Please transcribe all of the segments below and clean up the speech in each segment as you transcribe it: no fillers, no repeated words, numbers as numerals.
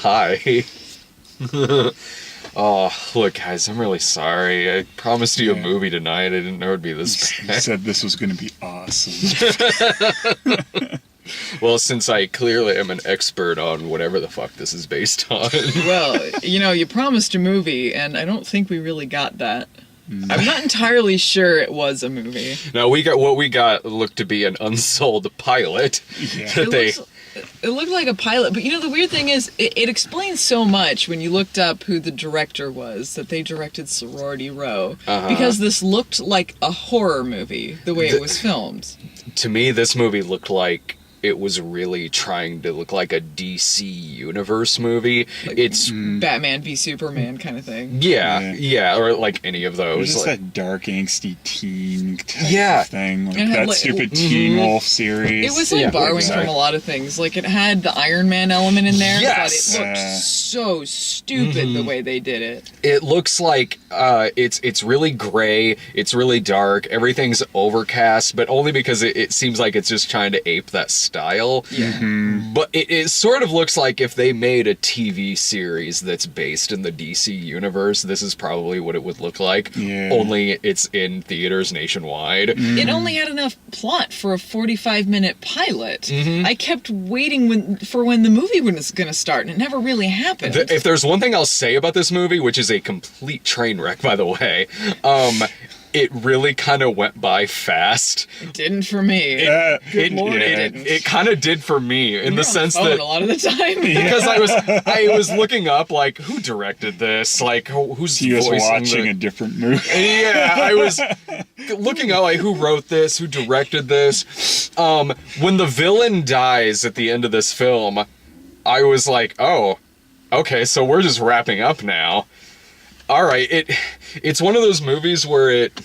Hi. Oh, look, guys, I'm really sorry. I promised you a movie tonight. I didn't know it'd be this You bad. said this was going to be awesome. Well, since I clearly am an expert on whatever the fuck this is based on. Well, you promised a movie, and I don't think we really got that. I'm not entirely sure it was a movie. Now, what we got looked to be an unsold pilot. Yeah. It looked like a pilot, but the weird thing is, it explains so much when you looked up who the director was, that they directed Sorority Row, because this looked like a horror movie, the way it was filmed. To me, this movie looked like it was really trying to look like a DC Universe movie. Like It's Batman v Superman kind of thing. yeah, or like any of It those. was just like, that dark, angsty teen type Yeah. of thing. Like It had, that like, stupid Teen Wolf series. It was like borrowing exactly. from a lot of things. Like it had the Iron Man element in there, Yes! but it looked so stupid the way they did it. It looks like it's really gray, it's really dark, everything's overcast, but only because it seems like it's just trying to ape that style. Yeah. But it sort of looks like if they made a TV series that's based in the DC universe, this is probably what it would look like. Yeah. Only it's in theaters nationwide. It only had enough plot for a 45-minute pilot. I kept waiting for when the movie was going to start, and it never really happened. If there's one thing I'll say about this movie, which is a complete train wreck, by the way, it really kind of went by fast. It didn't for me. It Lord, it didn't. It kind of did for me in the sense Phone that a lot of the time. because I was looking up like who directed this, like who's He was voicing watching the- a different movie. Yeah, I was looking up like who wrote this, who directed this. When the villain dies at the end of this film, I was like, oh, okay, so we're just wrapping up now. All right, it's one of those movies where it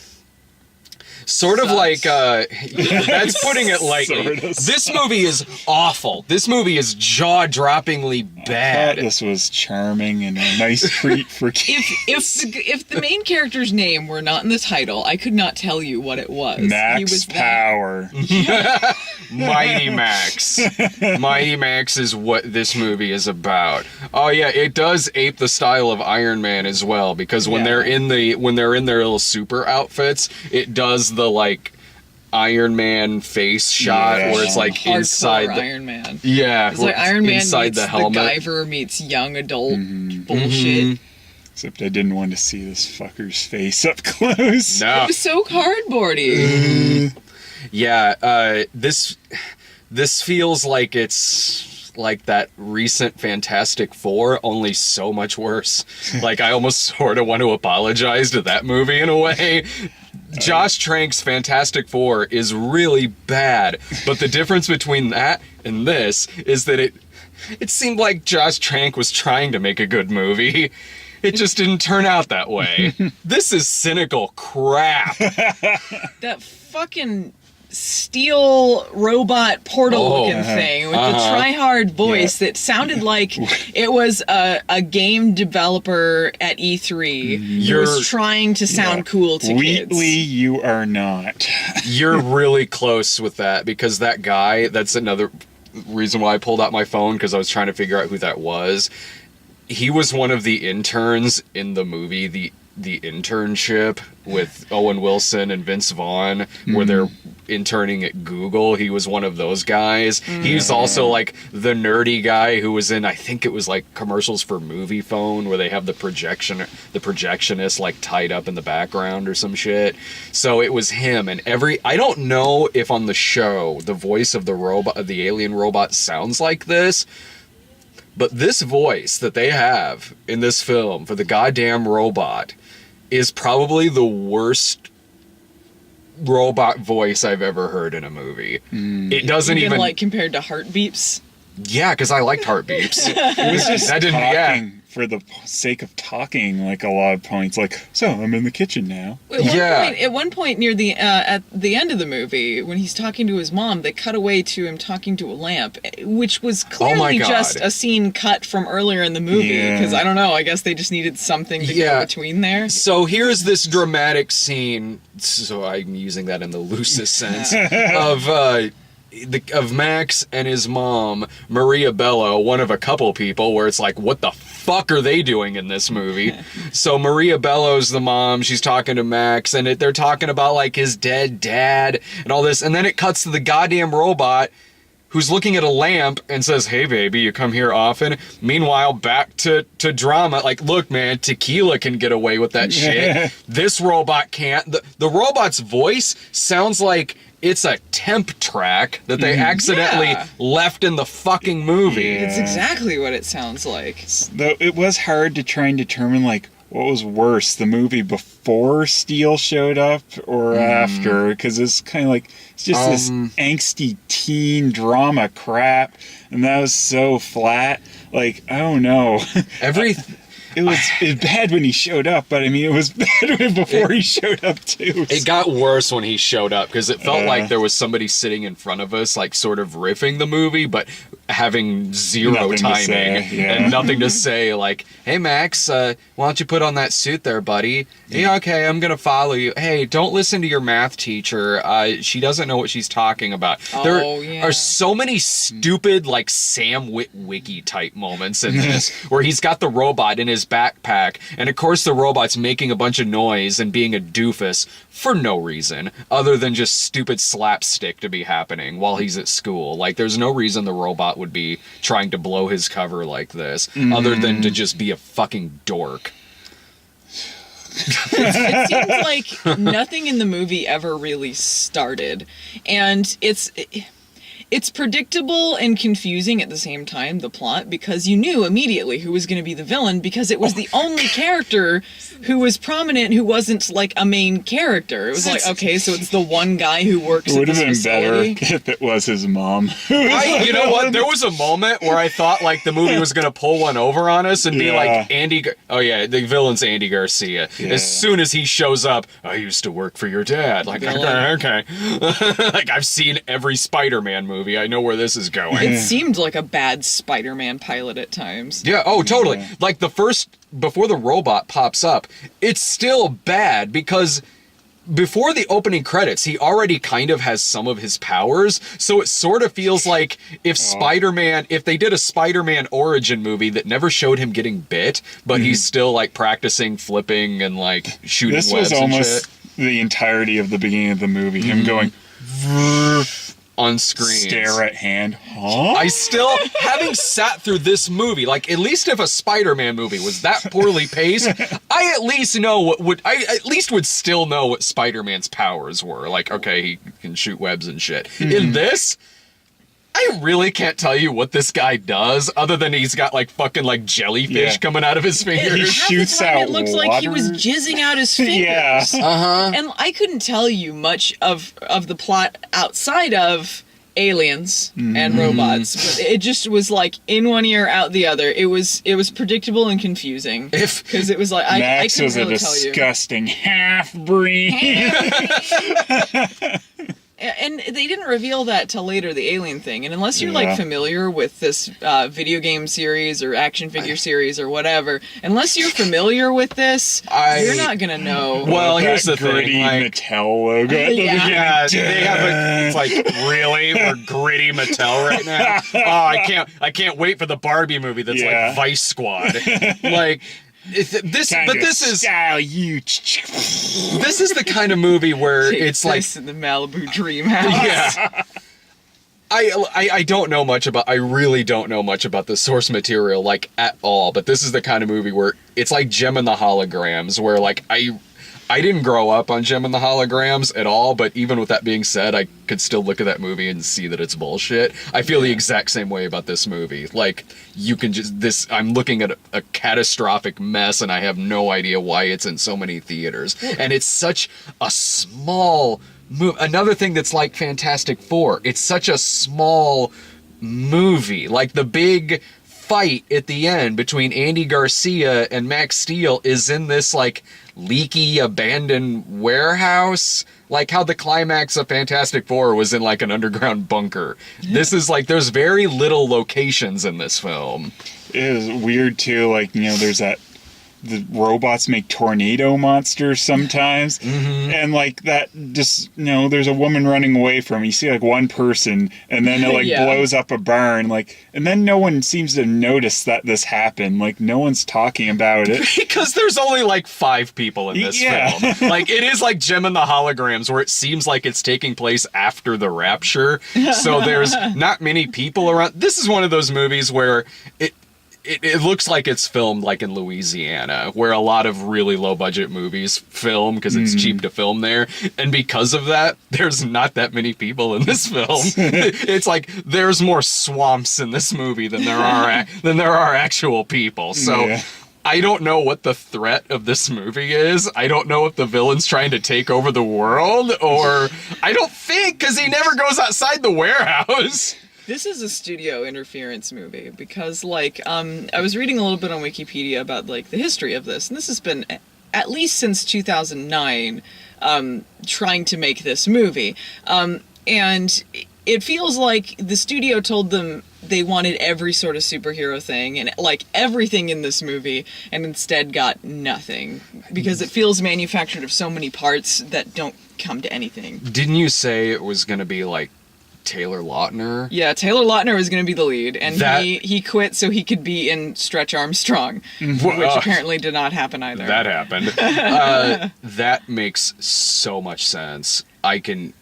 sort of Sucks. like that's putting it lightly. Sorta This movie is awful. This movie is jaw-droppingly I thought bad. this was charming and a nice treat for kids. If the main character's name were not in the title, I could not tell you what it was. He Max was that- Power. Mighty Max. Mighty Max is what this movie is about. Oh yeah, it does ape the style of Iron Man as well, because when they're in their little super outfits, it does the like Iron Man face shot Yeah. where it's like Hardcore inside the Iron Man. yeah, It's like Iron Man inside meets the helmet. Guyver meets young adult bullshit. Except I didn't want to see this fucker's face up close. No. It was so cardboardy. Yeah, this feels like it's like that recent Fantastic Four, only so much worse. Like, I almost sort of want to apologize to that movie in a way. Josh Trank's Fantastic Four is really bad, but the difference between that and this is that it seemed like Josh Trank was trying to make a good movie. It just didn't turn out that way. This is cynical crap. That fucking steel robot portal looking thing with the try-hard voice that sounded like it was a game developer at E3 who was trying to sound cool to Wheatley, kids. you are not. You're really close with that, because that guy, that's another reason why I pulled out my phone, because I was trying to figure out who that was. He was one of the interns in the movie, the Internship, with Owen Wilson and Vince Vaughn, where they're interning at Google. He was one of those guys. He's also like the nerdy guy who was in, I think it was like commercials for Movie Phone, where they have the projectionist like tied up in the background or some shit. So it was him, and I don't know if on the show the voice of the alien robot sounds like this. But this voice that they have in this film for the goddamn robot is probably the worst robot voice I've ever heard in a movie. It doesn't even like compared to Heartbeeps. Yeah, because I liked Heartbeeps. It was just That didn't- talking for the sake of talking, like a lot of points. Like, so I'm in the kitchen now. At one point near the at the end of the movie, when he's talking to his mom, they cut away to him talking to a lamp, which was clearly God. just a scene cut from earlier in the movie. Yeah. Because I don't know, I guess they just needed something to go between there. So here's this dramatic scene, so I'm using that in the loosest sense, of of Max and his mom, Maria Bello, one of a couple people where it's like, what the fuck are they doing in this movie? So Maria Bello's the mom, she's talking to Max, and they're talking about like his dead dad and all this, and then it cuts to the goddamn robot who's looking at a lamp and says, hey baby, you come here often. Meanwhile, back to drama. Like, look man, Tequila can get away with that shit. This robot can't. The robot's voice sounds like it's a temp track that they accidentally left in the fucking movie. It's exactly what it sounds like. Though it was hard to try and determine, like, what was worse, the movie before Steele showed up or after? Because it's kind of like, it's just this angsty teen drama crap, and that was so flat. Like, I don't know. It was bad when he showed up, but I mean, it was bad before he showed up too. It got worse when he showed up because it felt like there was somebody sitting in front of us, like sort of riffing the movie, but having zero timing and nothing to say. Like, hey Max, why don't you put on that suit there, buddy? Yeah, okay, I'm gonna follow you. Hey, don't listen to your math teacher. She doesn't know what she's talking about. There are so many stupid, like Sam Witwicky type moments in this, where he's got the robot in his backpack, and of course the robot's making a bunch of noise and being a doofus for no reason other than just stupid slapstick to be happening while he's at school. Like, there's no reason the robot would be trying to blow his cover like this other than to just be a fucking dork. It seems like nothing in the movie ever really started, and it's predictable and confusing at the same time, the plot, because you knew immediately who was going to be the villain, because it was the only character who was prominent who wasn't like a main character. It was like, okay, so it's the one guy who works at this facility. It would have been better if it was his mom. You know what? There was a moment where I thought like the movie was going to pull one over on us and be like, the villain's Andy Garcia. As soon as he shows up, I used to work for your dad. Like, okay. Like, I've seen every Spider-Man movie. I know where this is going. It seemed like a bad Spider-Man pilot at times. Yeah, oh, totally. Yeah. Like, before the robot pops up, it's still bad because before the opening credits, he already kind of has some of his powers, so it sort of feels like if if they did a Spider-Man origin movie that never showed him getting bit, but he's still, like, practicing flipping and, like, shooting webs and shit. This was almost the entirety of the beginning of the movie, him going on screen. Stare at hand. Huh? I still, having sat through this movie, like, at least if a Spider-Man movie was that poorly paced, I at least would still know what Spider-Man's powers were. Like, okay, he can shoot webs and shit. In this, I really can't tell you what this guy does, other than he's got, like, fucking, like, jellyfish coming out of his fingers. He shoots out it looks water. like he was jizzing out his fingers. And I couldn't tell you much of the plot outside of aliens and robots, but it just was like in one ear, out the other. It was predictable and confusing. Because it was like, I couldn't really tell you. Max was a disgusting half-breed. And they didn't reveal that till later, the alien thing. And unless you're like familiar with this video game series or action figure series or whatever, unless you're familiar with this, you're not gonna know. Well, here's the gritty thing, like, Mattel logo. they have it's like, really, we're gritty Mattel right now. Oh, I can't wait for the Barbie movie that's like Vice Squad. Like. This is style you. This is the kind of movie where it's like in the Malibu Dream House. Yeah. I don't know much about. I really don't know much about the source material, like, at all. But this is the kind of movie where it's like Gem and the Holograms, where, like, I didn't grow up on Gem and the Holograms at all, but even with that being said, I could still look at that movie and see that it's bullshit. I feel the exact same way about this movie. Like, you can I'm looking at a catastrophic mess, and I have no idea why it's in so many theaters. And it's such a small movie. Another thing that's like Fantastic Four, it's such a small movie. Like, the big fight at the end between Andy Garcia and Max Steel is in this, like, leaky, abandoned warehouse. Like how the climax of Fantastic Four was in, like, an underground bunker. This is, like, there's very little locations in this film. It is weird, too. Like, you know, there's that the robots make tornado monsters sometimes, and like that just there's a woman running away from him. You see like one person, and then it like blows up a barn, like, and then no one seems to notice that this happened. Like no one's talking about it because there's only like 5 people in this film. Like it is like Gem and the Holograms, where it seems like it's taking place after the rapture, so there's not many people around. This is one of those movies where it looks like it's filmed like in Louisiana, where a lot of really low budget movies film because it's cheap to film there. And because of that, there's not that many people in this film. It's like there's more swamps in this movie than there are actual people. So I don't know what the threat of this movie is. I don't know if the villain's trying to take over the world, or I don't think, because he never goes outside the warehouse. This is a studio interference movie because, like, I was reading a little bit on Wikipedia about, like, the history of this, and this has been, at least since 2009, trying to make this movie. And it feels like the studio told them they wanted every sort of superhero thing and, like, everything in this movie, and instead got nothing. Because it feels manufactured of so many parts that don't come to anything. Didn't you say it was going to be, like, Taylor Lautner? Yeah, Taylor Lautner was going to be the lead, and he quit so he could be in Stretch Armstrong, which apparently did not happen either. That happened. That makes so much sense. I can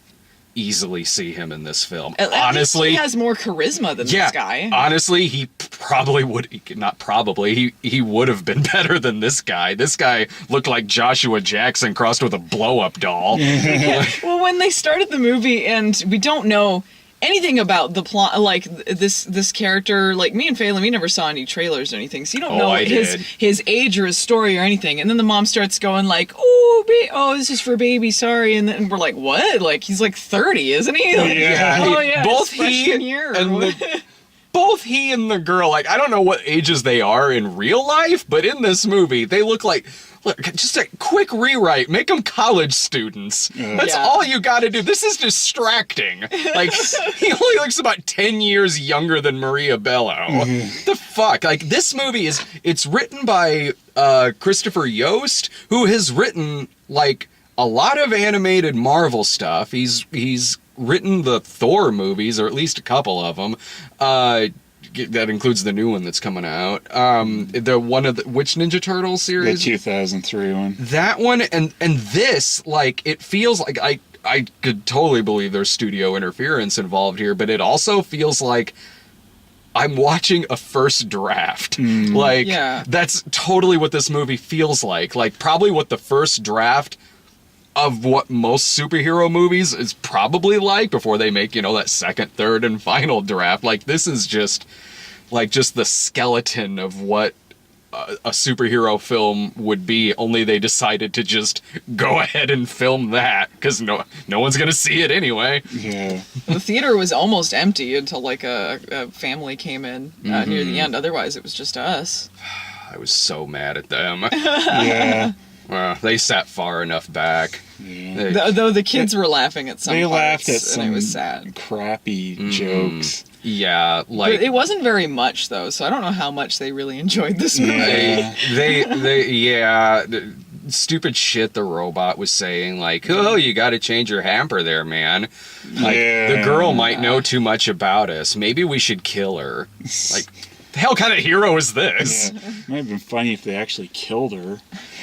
easily see him in this film. Honestly, he has more charisma than this guy. Honestly, he probably would, not probably, he would have been better than this guy. This guy looked like Joshua Jackson crossed with a blow-up doll. Well, when they started the movie, and we don't know anything about the plot, like this character, like me and Phelan, we never saw any trailers or anything, so you don't know his age or his story or anything. And then the mom starts going like, "Oh, this is for baby, sorry," and then we're like, "What?" Like he's like 30, isn't he? Like, both he and the girl, like I don't know what ages they are in real life, but in this movie they look like. Look, just a quick rewrite. Make them college students. That's all you gotta do. This is distracting. Like, he only looks about 10 years younger than Maria Bello. The fuck? Like, this movie it's written by Christopher Yost, who has written, like, a lot of animated Marvel stuff. He's written the Thor movies, or at least a couple of them. That includes the new one that's coming out. Which Ninja Turtle series? The 2003 one. That one, and this, like, it feels like I could totally believe there's studio interference involved here, but it also feels like I'm watching a first draft. Like, that's totally what this movie feels like. Like, probably what the first draft of what most superhero movies is probably like before they make, that second, third, and final draft. Like, this is just the skeleton of what a superhero film would be, only they decided to just go ahead and film that, because no one's gonna see it anyway. Yeah. The theater was almost empty until, like, a family came in near the end. Otherwise, it was just us. I was so mad at them. Yeah. They sat far enough back. Yeah. Though the kids were laughing at some They parts, laughed at some and it was sad. crappy jokes. Yeah, like... But it wasn't very much, though, so I don't know how much they really enjoyed this movie. The stupid shit the robot was saying, like, "Oh, you gotta change your hamper there, man. Like, the girl might know too much about us. Maybe we should kill her." Like... The hell kind of hero is this? Yeah. Might have been funny if they actually killed her.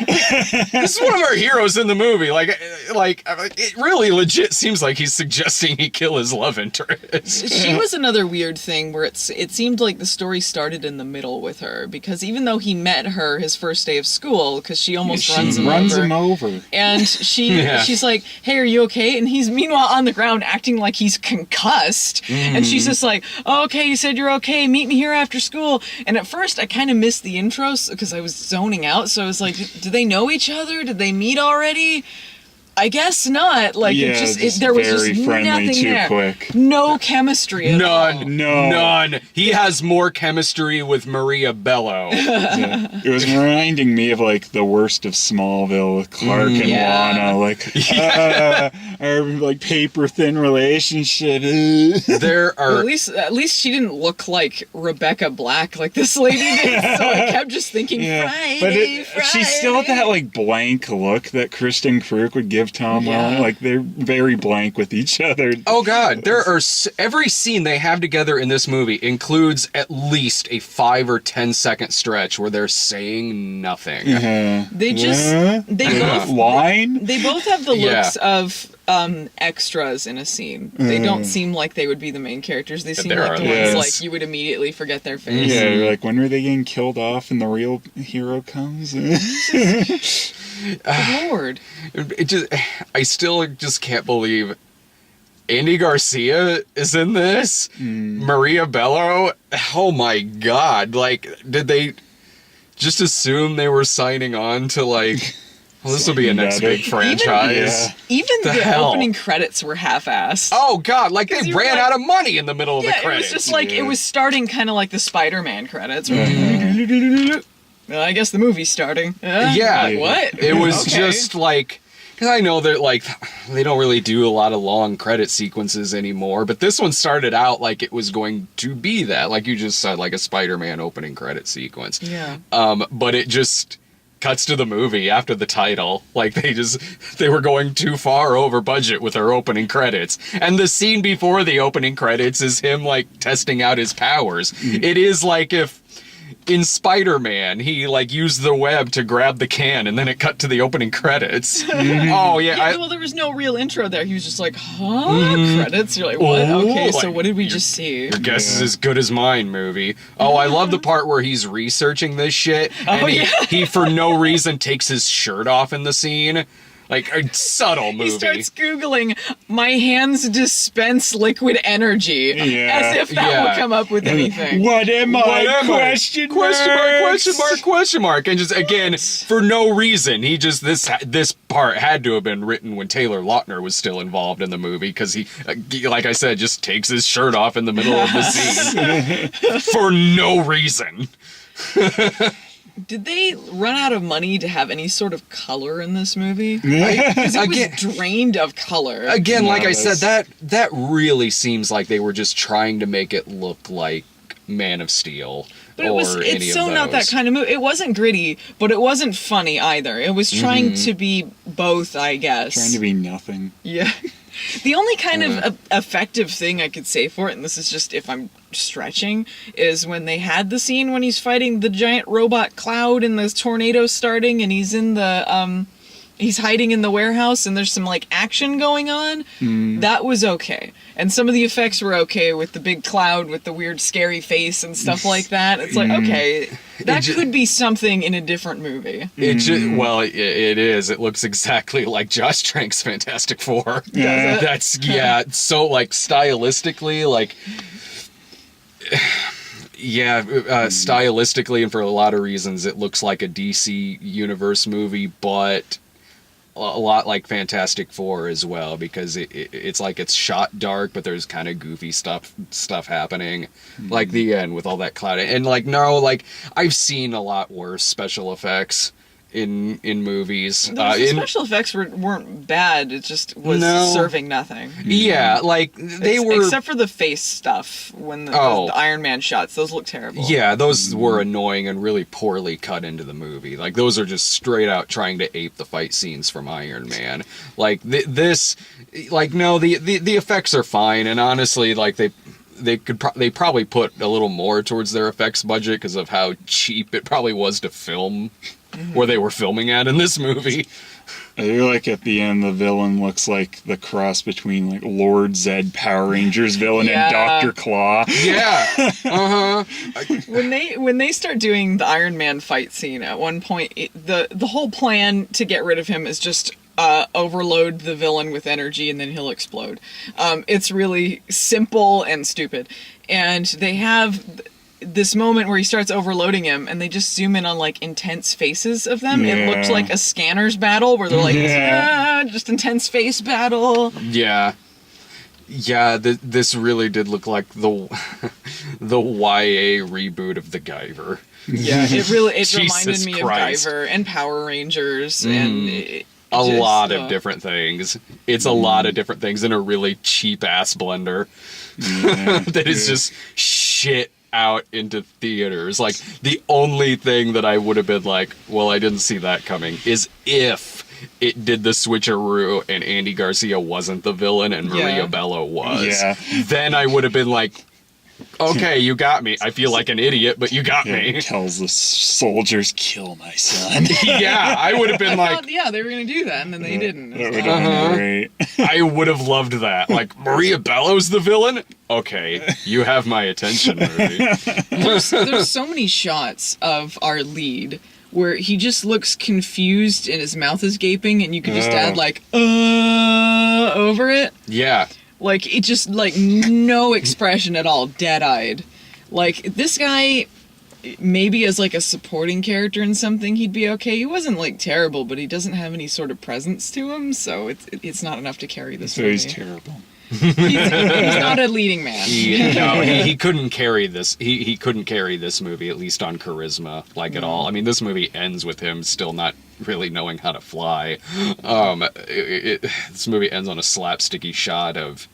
This is one of our heroes in the movie. Like, it really legit seems like he's suggesting he kill his love interest. She was another weird thing where it seemed like the story started in the middle with her, because even though he met her his first day of school, because she almost runs him over. And she's like, "Hey, are you okay?" And he's meanwhile on the ground acting like he's concussed. And she's just like, "Oh, okay, you said you're okay. Meet me here after school." And at first I kind of missed the intros because I was zoning out, so I was like, do they know each other? Did they meet already? I guess not. Like, there was just nothing there. Quick. No chemistry at all. None. He has more chemistry with Maria Bello. It was reminding me of, like, the worst of Smallville with Clark and Lana. Like, our like paper thin relationship. There Well, are at least she didn't look like Rebecca Black like this lady did. So I kept just thinking, Friday, she's still that Friday. like blank look that Kristen Krug would give Tom Holland. Like they're very blank with each other. Oh god, there are every scene they have together in this movie includes at least a 5 or 10 second stretch where they're saying nothing. They just they both line. they both have the Yeah. looks of extras in a scene. They don't seem like they would be the main characters. They seem there like are the those. ones like you would immediately forget their face. Yeah, you're like, when are they getting killed off and the real hero comes? Lord. It just, I still just can't believe Andy Garcia is in this. Maria Bello. Oh my god! Like, did they just assume they were signing on to like? Well, this will be a next big franchise. Even The the hell? opening credits were half-assed. Oh god! Like they 'Cause you were ran like- out of money in the middle of the yeah, it credits. was just like it was starting kind of like the Spider-Man credits. Well, I guess the movie's starting. Yeah. Like, what? It was Okay. just like, because I know that like they don't really do a lot of long credit sequences anymore, but this one started out like it was going to be that, like you just said, like a Spider-Man opening credit sequence. Yeah. But it just cuts to the movie after the title. Like they were going too far over budget with their opening credits. And the scene before the opening credits is him like testing out his powers. It is like if in Spider-Man, he like used the web to grab the can, and then it cut to the opening credits. Oh yeah, Yeah, well, there was no real intro there. He was just like, huh? Credits? You're like, what? Oh, Okay, so like, what did we just see? your guess is as good as mine, movie. Oh, I love the part where he's researching this shit, and he for no reason takes his shirt off in the scene. Like a subtle movie. He starts Googling, my hands dispense liquid energy. Yeah. As if that Yeah. would come up with anything. What am I? What am I? Question mark. Question mark. And just again, for no reason, he just this part had to have been written when Taylor Lautner was still involved in the movie because he, like I said, just takes his shirt off in the middle of the scene for no reason. Did they run out of money to have any sort of color in this movie? Because it Again- was drained of color. Again, like I No, said, that's- that really seems like they were just trying to make it look like Man of Steel. But or any it's of so not that those. kind of movie. It wasn't gritty, but it wasn't funny either. It was trying to be both, I guess. Trying to be nothing. Yeah. The only kind of effective thing I could say for it, and this is just if I'm stretching, is when they had the scene when he's fighting the giant robot cloud and the tornado starting and he's in the he's hiding in the warehouse and there's some like action going on. That was okay. And some of the effects were okay with the big cloud with the weird scary face and stuff like that. It's like, okay, that could be something in a different movie. Well, it is. It looks exactly like Josh Trank's Fantastic Four. Yeah. That's so like stylistically, like stylistically, and for a lot of reasons, it looks like a DC Universe movie, but a lot like Fantastic Four as well, because it's like it's shot dark, but there's kind of goofy stuff happening, like the end with all that cloud. And like I've seen a lot worse special effects in movies. The special effects weren't bad. It just was serving nothing. Yeah, like they were. Except for the face stuff when the Iron Man shots, those look terrible. Yeah, those were annoying and really poorly cut into the movie. Like those are just straight out trying to ape the fight scenes from Iron Man. Like the effects are fine, and honestly, like they probably put a little more towards their effects budget because of how cheap it probably was to film where they were filming at in this movie. I feel like at the end the villain looks like the cross between like Lord Zed Power Rangers villain and Dr. Claw. Yeah. When they start doing the Iron Man fight scene at one point, the whole plan to get rid of him is just overload the villain with energy and then he'll explode. It's really simple and stupid. And they have this moment where he starts overloading him and they just zoom in on like intense faces of them. Yeah. It looked like a scanners battle where they're like, just intense face battle. Yeah. Yeah, this really did look like the YA reboot of the Guyver. Yeah, it reminded Jesus me Christ. of Guyver and Power Rangers and a Just, lot of different things. It's a lot of different things in a really cheap ass blender that is just shit out into theaters. Like, the only thing that I would have been like, well, I didn't see that coming, is if it did the switcheroo and Andy Garcia wasn't the villain and Maria Bello was. Yeah. Then I would have been like, okay, you got me. I feel like an idiot, but you got He me. tells the soldiers, kill my son. Yeah, I would have been I like, thought, they were gonna do that, and then they didn't. That would have been great. I would have loved that. Like, Maria Bello's the villain? Okay, you have my attention, movie. There's so many shots of our lead where he just looks confused and his mouth is gaping, and you could just add like over it. Yeah. Like, it just, like, no expression at all, dead-eyed. Like, this guy, maybe as, like, a supporting character in something, he'd be okay. He wasn't, like, terrible, but he doesn't have any sort of presence to him, so it's not enough to carry this So movie. he's terrible. He's not a leading man. He couldn't carry this. He couldn't carry this movie, at least on charisma, like at all. I mean, this movie ends with him still not really knowing how to fly. This movie ends on a slapsticky shot of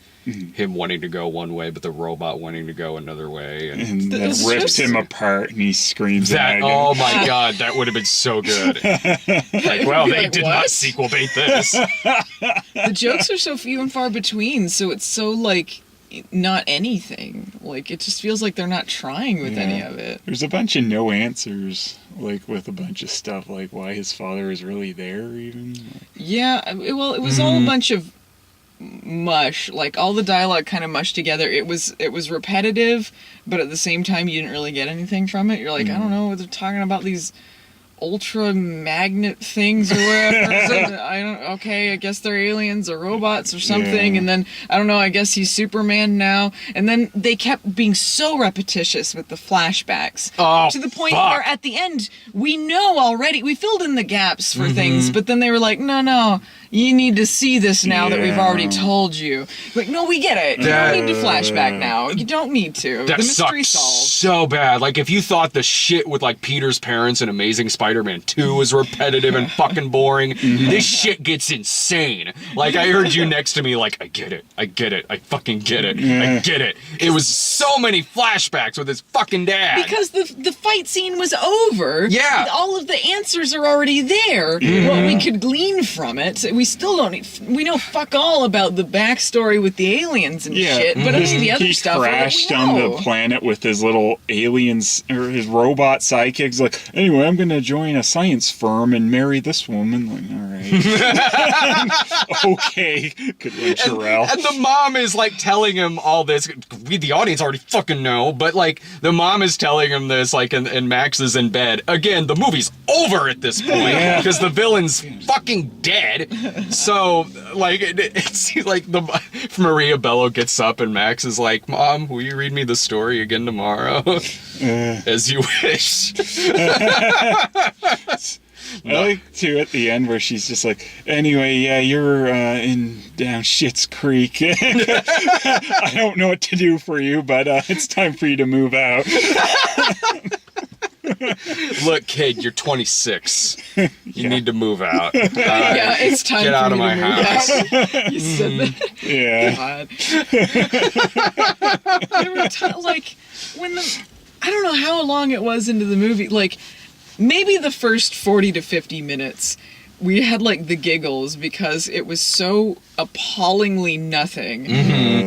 him wanting to go one way, but the robot wanting to go another way, And then It's rips just- him apart and he screams in that. agony. Oh my god, that would have been so good. Like, well, they Like, did what? not sequel bait this. The jokes are so few and far between, so it's so, like, not anything. Like, it just feels like they're not trying with any Yeah. of it. There's a bunch of no answers, like with a bunch of stuff, like why his father is really there, even. Yeah, well, it was all a bunch of mush. Like, all the dialogue kind of mushed together. It was repetitive, but at the same time, you didn't really get anything from it. You're like, I don't know, they're talking about these ultra magnet things or whatever. I guess they're aliens or robots or something. Yeah. And then, I don't know, I guess he's Superman now. And then they kept being so repetitious with the flashbacks. Oh, to the point fuck. where at the end, we know already, we filled in the gaps for things, but then they were like, no, you need to see this now that we've already told you. Like, no, we get it. You don't need to flashback now. You don't need to. That The mystery sucked solved. so bad. Like, if you thought the shit with, like, Peter's parents in Amazing Spider-Man 2 was repetitive and fucking boring, this shit gets insane. Like, I heard you next to me, like, I get it, I fucking get it, I get it. It was so many flashbacks with his fucking dad. Because the fight scene was over. Yeah. All of the answers are already there. What we could glean from it. We still don't need, we know fuck all about the backstory with the aliens and shit, but any of the other He stuff crashed we on know. the planet with his little aliens or his robot sidekicks. Like, anyway, I'm gonna join a science firm and marry this woman. Like, all right, okay, good one, Sherelle. And the mom is like telling him all this. We, the audience, already fucking know, but like the mom is telling him this, like, and Max is in bed. Again, the movie's over at this point because the villain's fucking dead. So, like, it's like Maria Bello gets up and Max is like, "Mom, will you read me the story again tomorrow?" As you wish. I like too at the end where she's just like, anyway, yeah, you're in down Schitt's Creek. I don't know what to do for you, but it's time for you to move out. Look, kid, you're 26. You need to move out. Yeah, it's time Get for out of you my to move house. out. You said that. Yeah. God. There were like, when I don't know how long it was into the movie, like, maybe the first 40 to 50 minutes, we had, like, the giggles because it was so appallingly nothing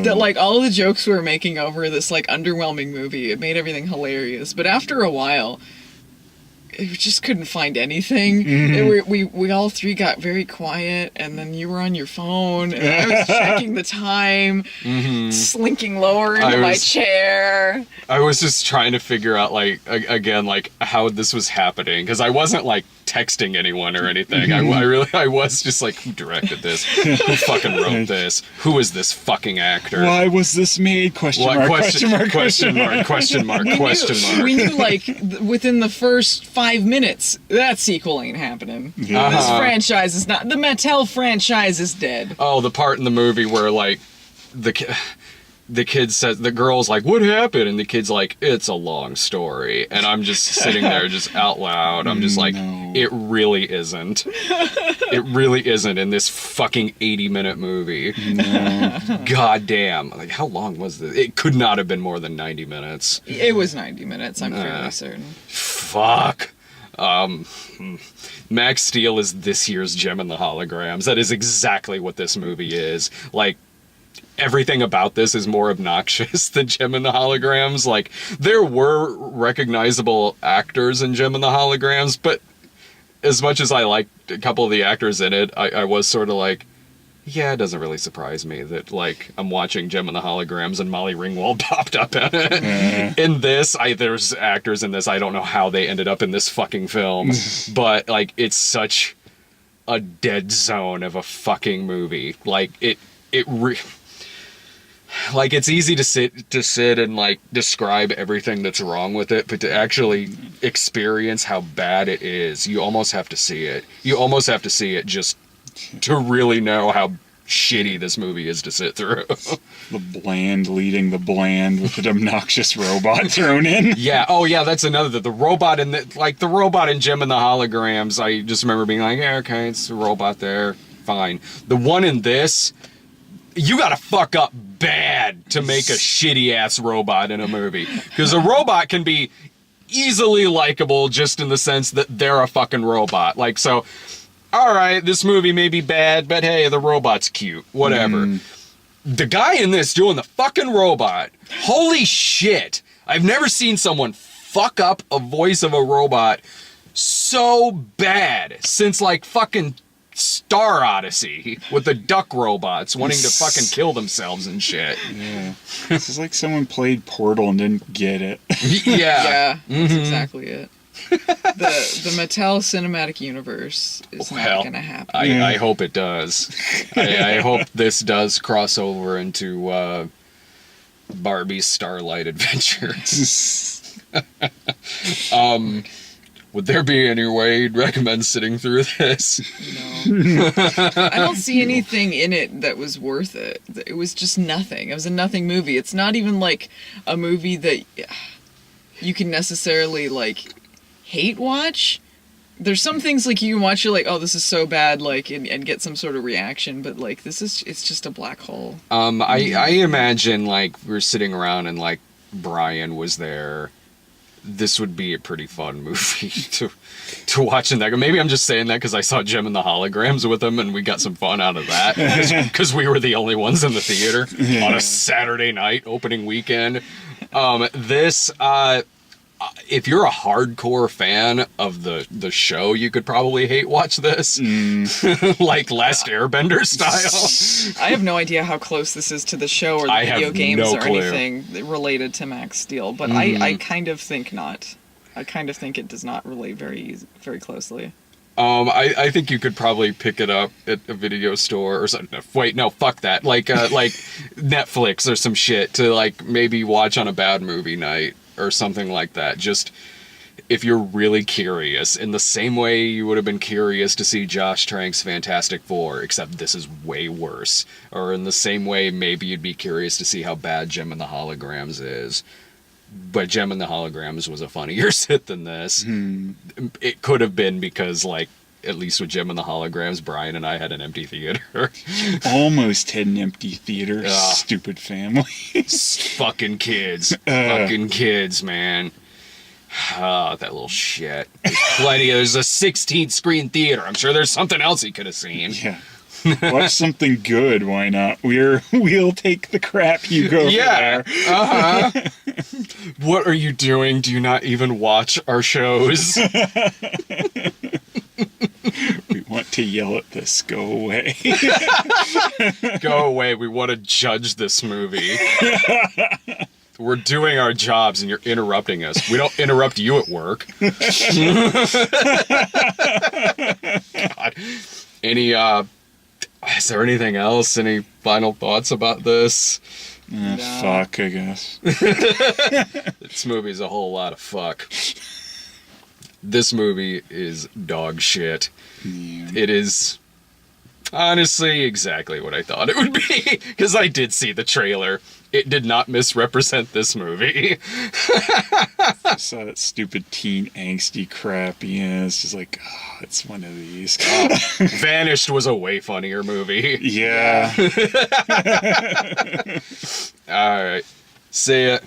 that, like, all the jokes we were making over this, like, underwhelming movie, it made everything hilarious. But after a while, we just couldn't find anything. We all three got very quiet, and then you were on your phone, and I was checking the time, slinking lower into my chair. I was just trying to figure out, like, again, like, how this was happening, because I wasn't, like, texting anyone or anything. I was just like, who directed this? Who fucking wrote this? Who is this fucking actor? Why was this made? Question What? mark, Question mark, question mark. question mark, question mark. We knew, like, within the first 5 minutes, that sequel ain't happening. This franchise is not. The Mattel franchise is dead. Oh, the part in the movie where, like, the kid says, the girl's like, what happened? And the kid's like, it's a long story. And I'm just sitting there just out loud. I'm just like, No. it really isn't. It really isn't in this fucking 80-minute movie. No. God damn. Like, how long was this? It could not have been more than 90 minutes. It was 90 minutes, I'm fairly certain. Fuck. Max Steel is this year's Gem and the Holograms. That is exactly what this movie is. Like, everything about this is more obnoxious than Gem and the Holograms. Like, there were recognizable actors in Gem and the Holograms, but as much as I liked a couple of the actors in it, I was sort of like, yeah, it doesn't really surprise me that, like, I'm watching Gem and the Holograms and Molly Ringwald popped up in it. In this, there's actors in this, I don't know how they ended up in this fucking film, but, like, it's such a dead zone of a fucking movie. Like, like, it's easy to sit and, like, describe everything that's wrong with it, but to actually experience how bad it is, you almost have to see it. You almost have to see it just to really know how shitty this movie is to sit through. The bland leading the bland with an obnoxious robot thrown in. Yeah, oh yeah, that's another, the robot in the robot in Gem and the Holograms, I just remember being like, yeah, okay, it's a robot there, fine. The one in this, you gotta fuck up bad to make a shitty ass robot in a movie. Because a robot can be easily likable just in the sense that they're a fucking robot. Like, so, alright, this movie may be bad, but hey, the robot's cute. Whatever. The guy in this doing the fucking robot, holy shit. I've never seen someone fuck up a voice of a robot so bad since, like, fucking Star Odyssey with the duck robots wanting to fucking kill themselves and shit. Yeah. This is like someone played Portal and didn't get it. Yeah. That's exactly it. The Mattel Cinematic Universe is not gonna happen. I hope it does. I hope this does cross over into Barbie's Starlight Adventure. Would there be any way you'd recommend sitting through this? No. I don't see anything in it that was worth it. It was just nothing. It was a nothing movie. It's not even like a movie that you can necessarily, like, hate watch. There's some things, like, you can watch, you're like, oh, this is so bad, like, and get some sort of reaction, but, like, it's just a black hole. I imagine, like, we're sitting around and, like, Brian was there. This would be a pretty fun movie to watch in that. Maybe I'm just saying that because I saw Gem and the Holograms with him and we got some fun out of that because we were the only ones in the theater on a Saturday night opening weekend. If you're a hardcore fan of the show, you could probably hate watch this. Like Last Airbender style. I have no idea how close this is to the show or the video games or anything related to Max Steel, but I kind of think not. I kind of think it does not relate very closely. I think you could probably pick it up at a video store or something. Wait, no, fuck that. Like Netflix or some shit to, like, maybe watch on a bad movie night or something like that. Just if you're really curious, in the same way you would have been curious to see Josh Trank's Fantastic Four, except this is way worse. Or in the same way, maybe you'd be curious to see how bad Gem and the Holograms is. But Gem and the Holograms was a funnier sit than this. It could have been because, like, at least with Gem and the Holograms, Brian and I had an empty theater. Almost had an empty theater. Stupid family. Fucking kids. Fucking kids, man. That little shit. There's a 16-screen theater. I'm sure there's something else he could have seen. Yeah. Watch something good, why not? We'll take the crap you go there. What are you doing? Do you not even watch our shows? We want to yell at this. Go away. Go away. We want to judge this movie. We're doing our jobs and you're interrupting us. We don't interrupt you at work. God. Is there anything else? Any final thoughts about this? No. Fuck, I guess. This movie's a whole lot of fuck. This movie is dog shit. Yeah. It is... Honestly, exactly what I thought it would be, because I did see the trailer. It did not misrepresent this movie. I saw that stupid teen angsty crap. Yeah, it's just like, oh, it's one of these. Vanished was a way funnier movie. Yeah. All right. See ya.